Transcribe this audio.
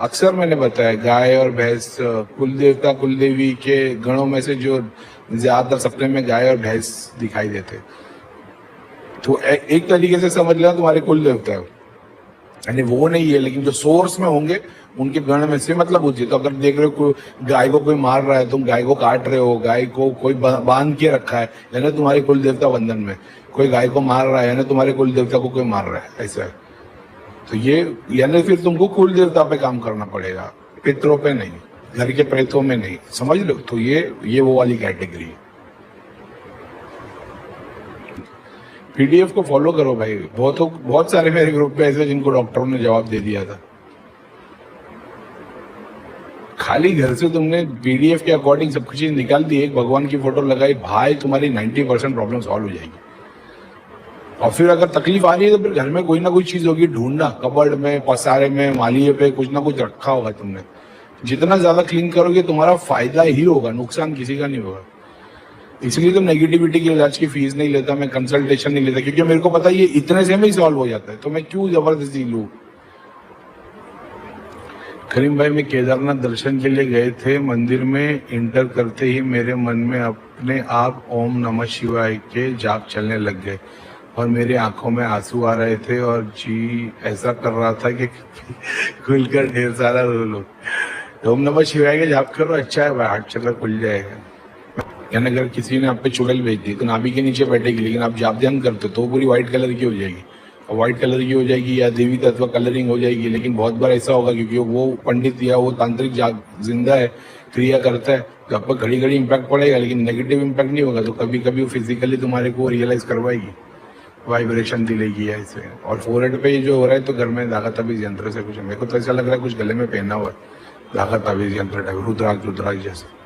अक्सर मैंने बताया, गाय और भैंस कुल देवता कुल देवी के गणों में से जो ज्यादातर सपने में गाय और भैंस दिखाई देते, तो एक तरीके से समझ लेना तुम्हारे कुल देवता है, यानी वो नहीं है लेकिन जो सोर्स में होंगे उनके गण में से मतलब होती है। तो अगर देख रहे हो गाय को कोई मार रहा है, तुम गाय को काट रहे हो, गाय को कोई बांध के रखा है, यानी तुम्हारे कुल देवता बंधन में, कोई गाय को मार रहा है यानी तुम्हारे कुल देवता को कोई मार रहा है, ऐसा है। तो ये यानी फिर तुमको कुल देवता पे काम करना पड़ेगा, पितरों पे नहीं, घर के प्रेतों में नहीं, समझ लो। तो ये वो वाली कैटेगरी है। पीडीएफ को फॉलो करो भाई, बहुत सारे मेरे ग्रुप पे ऐसे जिनको डॉक्टरों ने जवाब दे दिया था। खाली घर से तुमने पीडीएफ के अकॉर्डिंग सब कुछ चीज निकाल दी, एक भगवान की फोटो लगाई, भाई तुम्हारी 90% प्रॉब्लम सॉल्व हो जाएगी। और फिर अगर तकलीफ आ रही है तो फिर घर में कोई ना कोई चीज होगी, ढूंढना, कबर्ड में, पसारे में, मालिये पे कुछ ना कुछ रखा होगा तुमने। जितना ज्यादा क्लीन करोगे तुम्हारा फायदा ही होगा, नुकसान किसी का नहीं होगा। इसलिए तो नेगेटिविटी के इलाज की फीस नहीं लेता, मैं कंसल्टेशन नहीं लेता, क्योंकि मेरे को पता है ये इतने से में ही सॉल्व हो जाता है, तो मैं क्यों जबरदस्ती लूं। करीम भाई, मैं केदारनाथ दर्शन के लिए गए थे, मंदिर में इंटर करते ही मेरे मन में अपने आप ओम नमः शिवाय के जाप चलने लग गए और मेरी आंखों में आंसू आ रहे थे और जी ऐसा कर रहा था कि खुलकर ढेर सारा रो लो। ओम नमः शिवाय के जाप करो, अच्छा है भाई, हाथ चला खुल जाएगा। यानी अगर किसी ने आप पे चुड़ैल भेज दी तो नाभि के नीचे बैठेगी, लेकिन आप जाप ध्यान करते तो पूरी व्हाइट कलर की हो जाएगी, और व्हाइट कलर की हो जाएगी या देवी तत्व कलरिंग हो जाएगी। लेकिन बहुत बार ऐसा होगा क्योंकि वो पंडित या वो तांत्रिक जिंदा है, क्रिया करता है, तो आप पर घड़ी घड़ी इम्पैक्ट पड़ेगा, लेकिन नेगेटिव इम्पैक्ट नहीं होगा। तो कभी कभी वो फिजिकली तुम्हारे को रियलाइज करवाएगी, वाइब्रेशन दिलेगी ऐसे। और फोरहेड पे जो हो रहा है तो घर में धागा ताबीज यंत्र से कुछ, मेरे को तो ऐसा लग रहा है कुछ गले में पहना हुआ है धागा ताबीज यंत्र टाइप, रुद्राक्ष जैसे।